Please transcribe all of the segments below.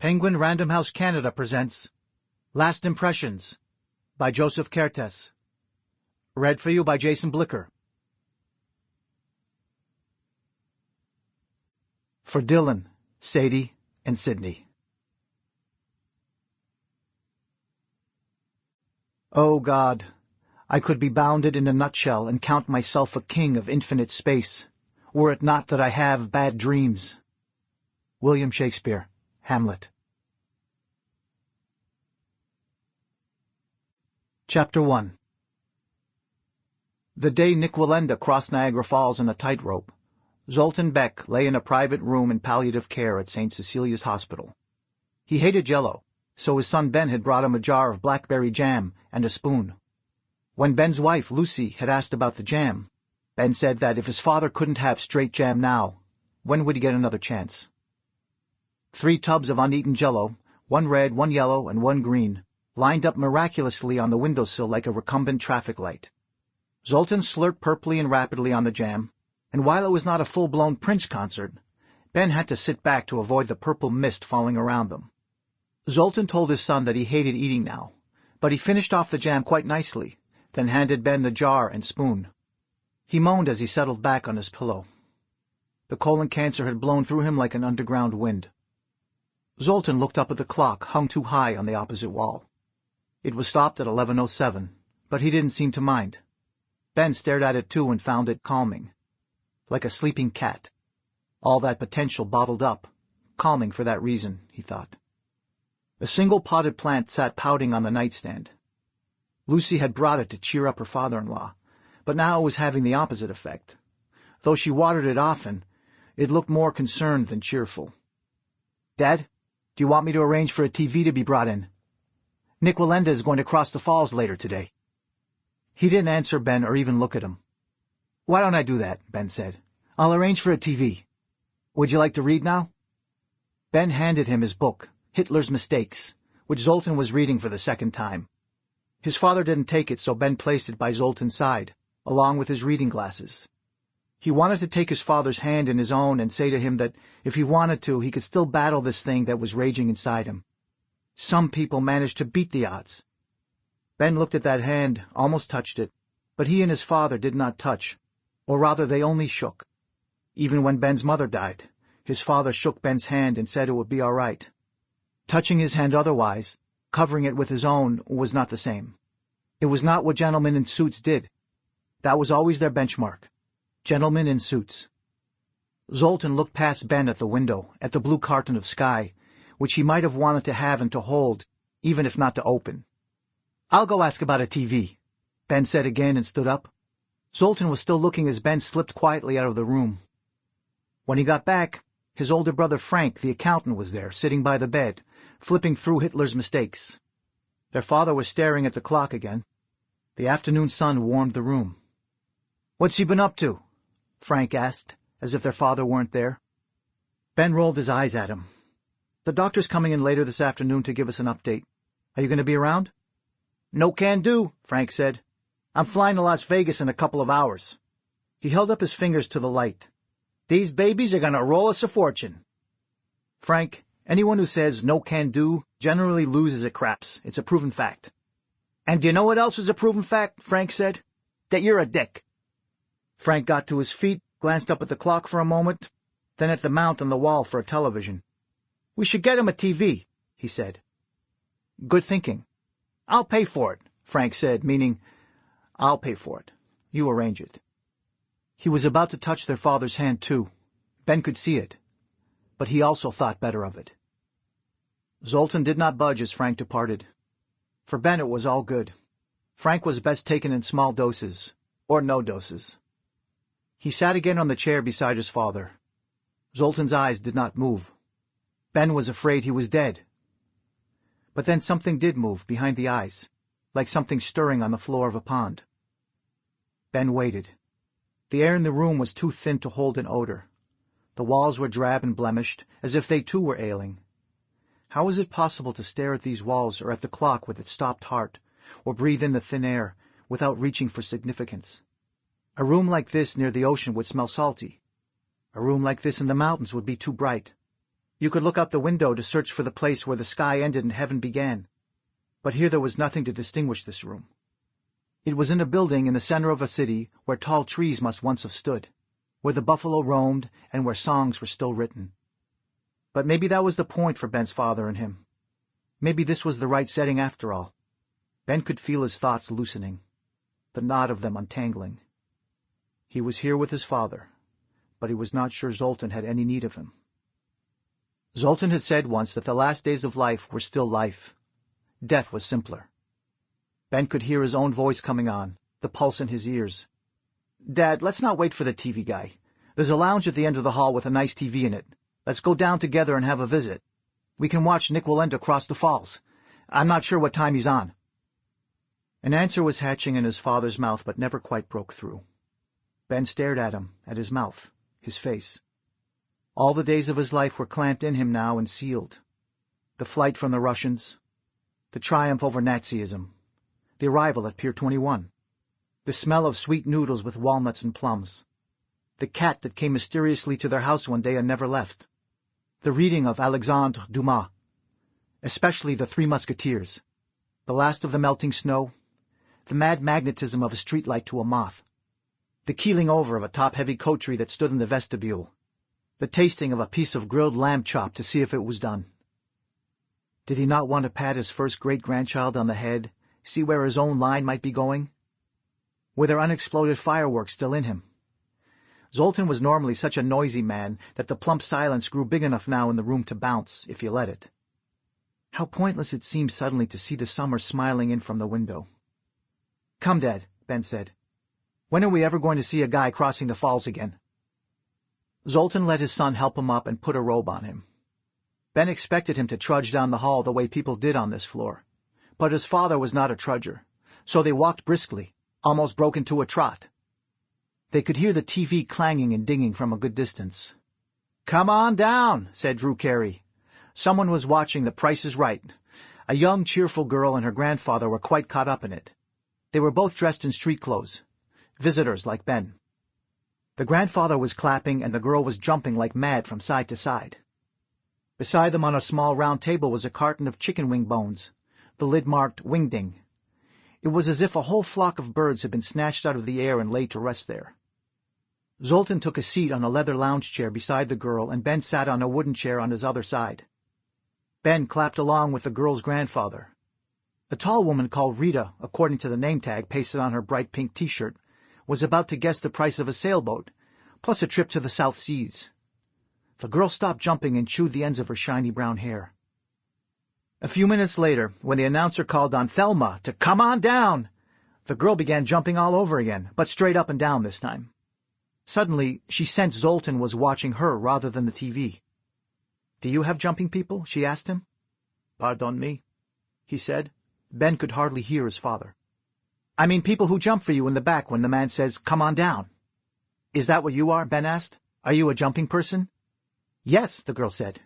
Penguin Random House Canada presents Last Impressions by Joseph Kertes. Read for you by Jason Blicker. For Dylan, Sadie, and Sydney. Oh God, I could be bounded in a nutshell and count myself a king of infinite space, were it not that I have bad dreams. William Shakespeare, Hamlet. Chapter 1. The day Nickwilenda crossed Niagara Falls on a tightrope, Zoltan Beck lay in a private room in palliative care at St. Cecilia's Hospital. He hated Jell-O, so his son Ben had brought him a jar of blackberry jam and a spoon. When Ben's wife, Lucy, had asked about the jam, Ben said that if his father couldn't have straight jam now, when would he get another chance? 3 tubs of uneaten Jell-O, 1 red, 1 yellow, and 1 green, lined up miraculously on the windowsill like a recumbent traffic light. Zoltan slurped purply and rapidly on the jam, and while it was not a full-blown Prince concert, Ben had to sit back to avoid the purple mist falling around them. Zoltan told his son that he hated eating now, but he finished off the jam quite nicely, then handed Ben the jar and spoon. He moaned as he settled back on his pillow. The colon cancer had blown through him like an underground wind. Zoltan looked up at the clock hung too high on the opposite wall. It was stopped at 11:07, but he didn't seem to mind. Ben stared at it too and found it calming. Like a sleeping cat. All that potential bottled up, calming for that reason, he thought. A single potted plant sat pouting on the nightstand. Lucy had brought it to cheer up her father-in-law, but now it was having the opposite effect. Though she watered it often, it looked more concerned than cheerful. "Dad, do you want me to arrange for a TV to be brought in? Nickwilenda is going to cross the falls later today." He didn't answer Ben or even look at him. "Why don't I do that?" Ben said. "I'll arrange for a TV. Would you like to read now?" Ben handed him his book, Hitler's Mistakes, which Zoltan was reading for the second time. His father didn't take it, so Ben placed it by Zoltan's side, along with his reading glasses. He wanted to take his father's hand in his own and say to him that if he wanted to, he could still battle this thing that was raging inside him. Some people managed to beat the odds. Ben looked at that hand, almost touched it, but he and his father did not touch, or rather they only shook. Even when Ben's mother died, his father shook Ben's hand and said it would be all right. Touching his hand otherwise, covering it with his own, was not the same. It was not what gentlemen in suits did. That was always their benchmark. Gentlemen in suits. Zoltan looked past Ben at the window, at the blue carton of sky, which he might have wanted to have and to hold, even if not to open. "I'll go ask about a TV," Ben said again and stood up. Zoltan was still looking as Ben slipped quietly out of the room. When he got back, his older brother Frank, the accountant, was there, sitting by the bed, flipping through Hitler's Mistakes. Their father was staring at the clock again. The afternoon sun warmed the room. "What's he been up to?" Frank asked, as if their father weren't there. Ben rolled his eyes at him. "The doctor's coming in later this afternoon to give us an update. Are you going to be around?" "No can do," Frank said. "I'm flying to Las Vegas in a couple of hours." He held up his fingers to the light. "These babies are going to roll us a fortune." "Frank, anyone who says no can do generally loses at craps. It's a proven fact." "And do you know what else is a proven fact?" Frank said. "That you're a dick." Frank got to his feet, glanced up at the clock for a moment, then at the mount on the wall for a television. "We should get him a TV," he said. "Good thinking." "I'll pay for it," Frank said, meaning, "I'll pay for it. You arrange it." He was about to touch their father's hand, too. Ben could see it, but he also thought better of it. Zoltan did not budge as Frank departed. For Ben it was all good. Frank was best taken in small doses, or no doses. He sat again on the chair beside his father. Zoltan's eyes did not move. Ben was afraid he was dead. But then something did move behind the eyes, like something stirring on the floor of a pond. Ben waited. The air in the room was too thin to hold an odor. The walls were drab and blemished, as if they too were ailing. How was it possible to stare at these walls or at the clock with its stopped heart, or breathe in the thin air, without reaching for significance? A room like this near the ocean would smell salty. A room like this in the mountains would be too bright. You could look out the window to search for the place where the sky ended and heaven began. But here there was nothing to distinguish this room. It was in a building in the center of a city where tall trees must once have stood, where the buffalo roamed and where songs were still written. But maybe that was the point for Ben's father and him. Maybe this was the right setting after all. Ben could feel his thoughts loosening, the knot of them untangling. He was here with his father, but he was not sure Zoltan had any need of him. Zoltan had said once that the last days of life were still life. Death was simpler. Ben could hear his own voice coming on, the pulse in his ears. "Dad, let's not wait for the TV guy. There's a lounge at the end of the hall with a nice TV in it. Let's go down together and have a visit. We can watch Nick Willend across the falls. I'm not sure what time he's on." An answer was hatching in his father's mouth but never quite broke through. Ben stared at him, at his mouth, his face. All the days of his life were clamped in him now and sealed. The flight from the Russians, the triumph over Nazism, the arrival at Pier 21, the smell of sweet noodles with walnuts and plums, the cat that came mysteriously to their house one day and never left, the reading of Alexandre Dumas, especially The Three Musketeers, The Last of the Melting Snow, the mad magnetism of a streetlight to a moth, the keeling over of a top-heavy coterie that stood in the vestibule, the tasting of a piece of grilled lamb chop to see if it was done. Did he not want to pat his first great-grandchild on the head, see where his own line might be going? Were there unexploded fireworks still in him? Zoltan was normally such a noisy man that the plump silence grew big enough now in the room to bounce, if you let it. How pointless it seemed suddenly to see the summer smiling in from the window. "Come, Dad," Ben said. "When are we ever going to see a guy crossing the falls again?" Zoltan let his son help him up and put a robe on him. Ben expected him to trudge down the hall the way people did on this floor. But his father was not a trudger, so they walked briskly, almost broke into a trot. They could hear the TV clanging and dinging from a good distance. "Come on down," said Drew Carey. Someone was watching The Price is Right. A young, cheerful girl and her grandfather were quite caught up in it. They were both dressed in street clothes, visitors like Ben. The grandfather was clapping and the girl was jumping like mad from side to side. Beside them on a small round table was a carton of chicken wing bones, the lid marked "Wingding." It was as if a whole flock of birds had been snatched out of the air and laid to rest there. Zoltan took a seat on a leather lounge chair beside the girl and Ben sat on a wooden chair on his other side. Ben clapped along with the girl's grandfather. A tall woman called Rita, according to the name tag pasted on her bright pink T-shirt, was about to guess the price of a sailboat, plus a trip to the South Seas. The girl stopped jumping and chewed the ends of her shiny brown hair. A few minutes later, when the announcer called on Thelma to "come on down," the girl began jumping all over again, but straight up and down this time. Suddenly, she sensed Zoltan was watching her rather than the TV. "Do you have jumping people?" she asked him. "Pardon me," he said. Ben could hardly hear his father. "I mean people who jump for you in the back when the man says, 'Come on down.'" "Is that what you are?" Ben asked. "Are you a jumping person?" "Yes," the girl said.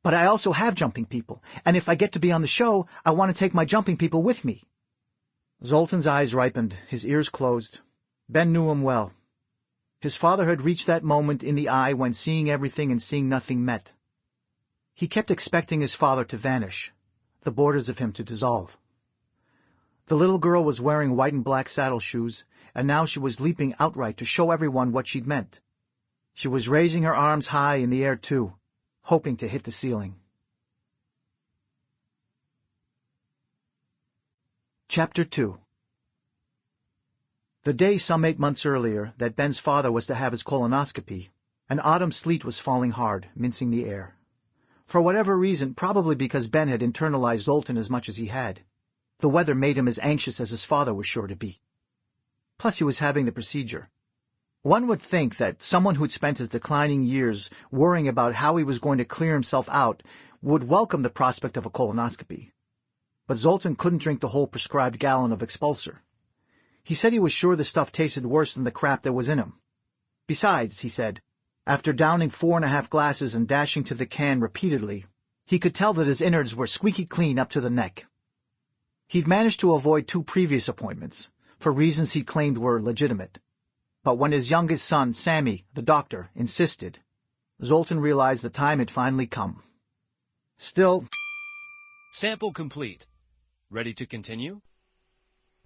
"But I also have jumping people, and if I get to be on the show, I want to take my jumping people with me." Zoltan's eyes ripened, his ears closed. Ben knew him well. His father had reached that moment in the eye when seeing everything and seeing nothing met. He kept expecting his father to vanish, the borders of him to dissolve. The little girl was wearing white and black saddle shoes, and now she was leaping outright to show everyone what she'd meant. She was raising her arms high in the air, too, hoping to hit the ceiling. Chapter 2. The day some 8 months earlier that Ben's father was to have his colonoscopy, an autumn sleet was falling hard, mincing the air. For whatever reason, probably because Ben had internalized Zoltan as much as he had, the weather made him as anxious as his father was sure to be. Plus he was having the procedure. One would think that someone who'd spent his declining years worrying about how he was going to clear himself out would welcome the prospect of a colonoscopy. But Zoltan couldn't drink the whole prescribed gallon of expulsor. He said he was sure the stuff tasted worse than the crap that was in him. Besides, he said, after downing 4.5 glasses and dashing to the can repeatedly, he could tell that his innards were squeaky clean up to the neck. He'd managed to avoid 2 previous appointments, for reasons he claimed were legitimate. But when his youngest son, Sammy, the doctor, insisted, Zoltan realized the time had finally come. Still, Sample complete. Ready to continue?